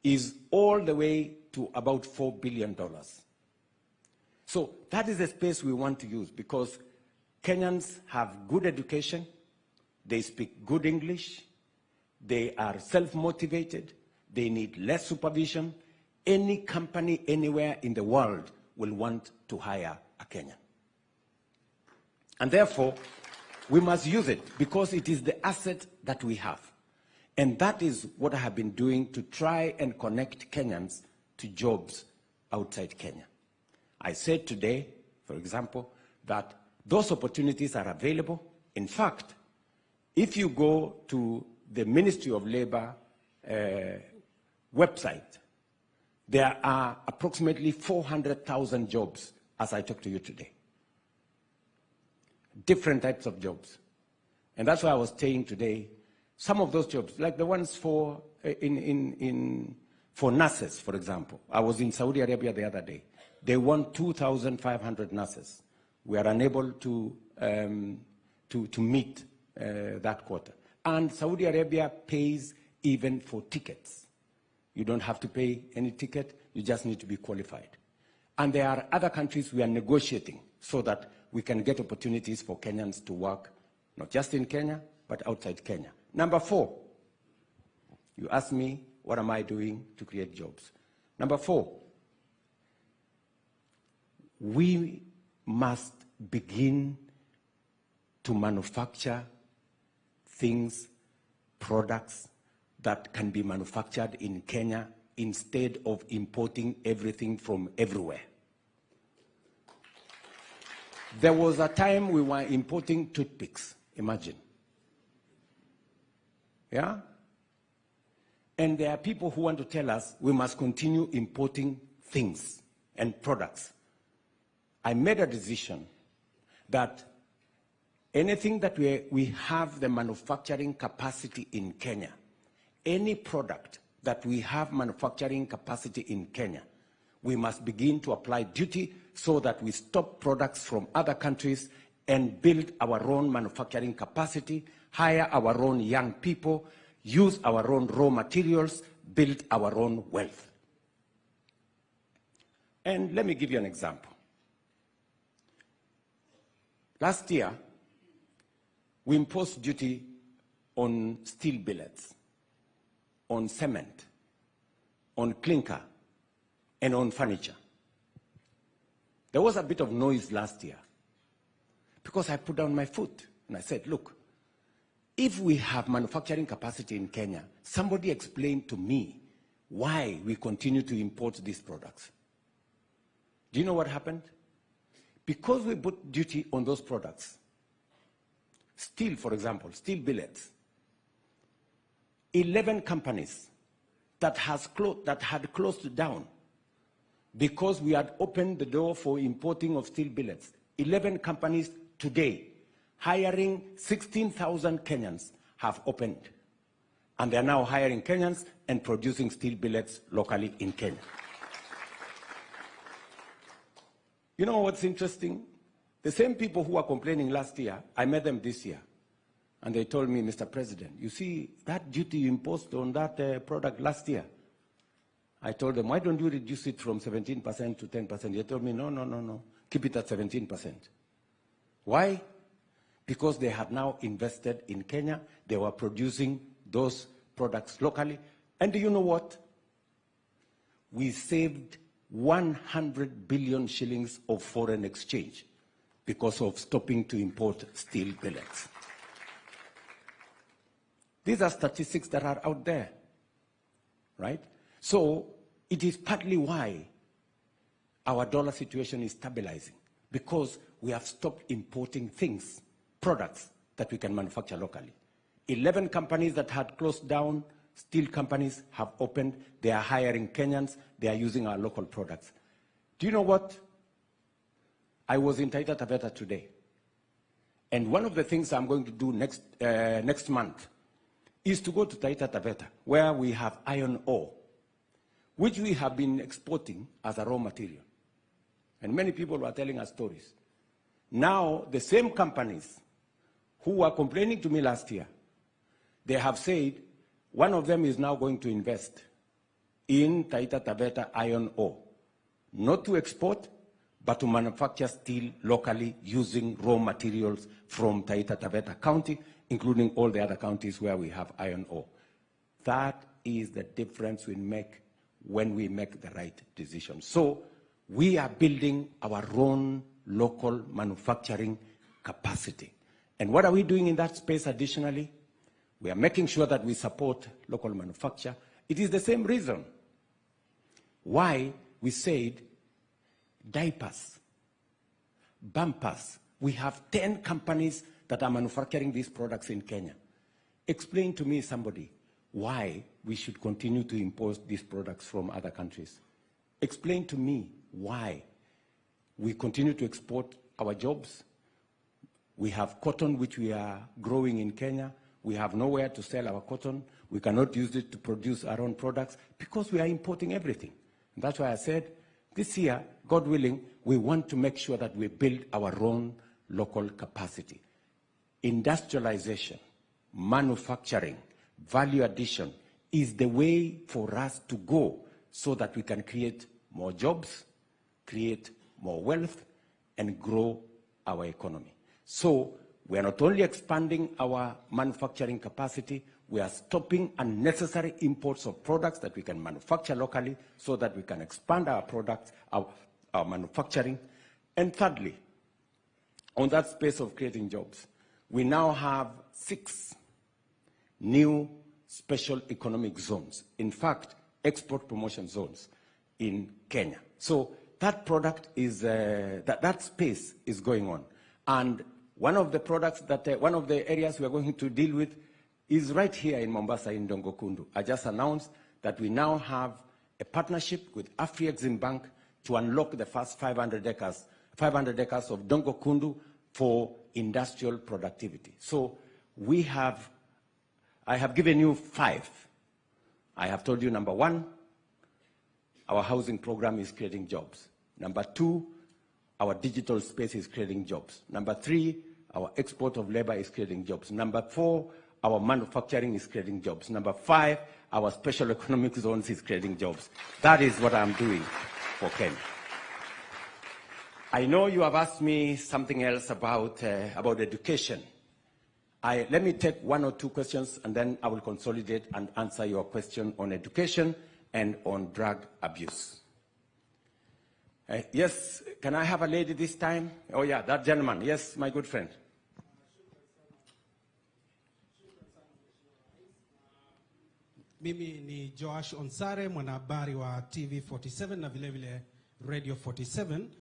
is all the way to about $4 billion. So that is the space we want to use, because Kenyans have good education, they speak good English, they are self-motivated, they need less supervision. Any company anywhere in the world will want to hire a Kenyan. And therefore, we must use it because it is the asset that we have. And that is what I have been doing to try and connect Kenyans to jobs outside Kenya. I said today, for example, that those opportunities are available. In fact, if you go to the Ministry of Labor website, there are approximately 400,000 jobs as I talk to you today. Different types of jobs. And that's why I was saying today, some of those jobs, like the ones for nurses, for example. I was in Saudi Arabia the other day. They want 2,500 nurses. We are unable to meet that quota. And Saudi Arabia pays even for tickets. You don't have to pay any ticket, you just need to be qualified. And there are other countries we are negotiating so that we can get opportunities for Kenyans to work, not just in Kenya, but outside Kenya. Number 4, you asked me, what am I doing to create jobs? Number 4, we must begin to manufacture things, products that can be manufactured in Kenya instead of importing everything from everywhere. There was a time we were importing toothpicks, imagine. Yeah? And there are people who want to tell us we must continue importing things and products. I made a decision that anything that we have the manufacturing capacity in Kenya, any product that we have manufacturing capacity in Kenya, we must begin to apply duty so that we stop products from other countries and build our own manufacturing capacity, hire our own young people, use our own raw materials, build our own wealth. And let me give you an example. Last year, we imposed duty on steel billets, on cement, on clinker, and on furniture. There was a bit of noise last year because I put down my foot and I said, look, if we have manufacturing capacity in Kenya, somebody explain to me why we continue to import these products. Do you know what happened? Because we put duty on those products, steel, for example, steel billets, 11 companies that had closed down because we had opened the door for importing of steel billets. 11 companies today, hiring 16,000 Kenyans, have opened. And they're now hiring Kenyans and producing steel billets locally in Kenya. You know what's interesting? The same people who were complaining last year, I met them this year. And they told me, Mr. President, you see, that duty you imposed on that product last year. I told them, why don't you reduce it from 17% to 10%? They told me, no, keep it at 17%. Why? Because they had now invested in Kenya. They were producing those products locally. And do you know what? We saved 100 billion shillings of foreign exchange because of stopping to import steel billets. These are statistics that are out there, right? So it is partly why our dollar situation is stabilizing, because we have stopped importing things, products that we can manufacture locally. 11 companies that had closed down, steel companies, have opened. They are hiring Kenyans. They are using our local products. Do you know what? I was in Taita Taveta today. And one of the things I'm going to do next month is to go to Taita Taveta, where we have iron ore, which we have been exporting as a raw material. And many people were telling us stories. Now, the same companies who were complaining to me last year, they have said, one of them is now going to invest in Taita Taveta iron ore, not to export, but to manufacture steel locally using raw materials from Taita Taveta County, including all the other counties where we have iron ore. That is the difference we make when we make the right decision. So we are building our own local manufacturing capacity. And what are we doing in that space additionally? We are making sure that we support local manufacture. It is the same reason why we said diapers, bumpers. We have 10 companies that are manufacturing these products in Kenya. Explain to me, somebody, why we should continue to import these products from other countries. Explain to me why we continue to export our jobs. We have cotton which we are growing in Kenya. We have nowhere to sell our cotton. We cannot use it to produce our own products because we are importing everything. And that's why I said this year, God willing, we want to make sure that we build our own local capacity. Industrialization, manufacturing, value addition is the way for us to go so that we can create more jobs, create more wealth, and grow our economy. So we are not only expanding our manufacturing capacity, we are stopping unnecessary imports of products that we can manufacture locally so that we can expand our products, our manufacturing. And thirdly, on that space of creating jobs, we now have 6 new special economic zones. In fact, export promotion zones in Kenya. So that product is, that space is going on. And one of the products that, one of the areas we are going to deal with is right here in Mombasa in Dongo Kundu. I just announced that we now have a partnership with Afri-Exim Bank to unlock the first 500 acres of Dongo Kundu for industrial productivity. So I have given you 5. I have told you, number 1, our housing program is creating jobs. Number 2, our digital space is creating jobs. Number 3, our export of labor is creating jobs. Number 4, our manufacturing is creating jobs. Number 5, our special economic zones is creating jobs. That is what I'm doing for Kenya. I know you have asked me something else about education. Let me take 1 or 2 questions, and then I will consolidate and answer your question on education and on drug abuse. Yes, can I have a lady this time? Oh yeah, that gentleman. Yes, my good friend. Mimi ni Joash Onsare, mwanahabari wa TV 47 na vile vile Radio 47.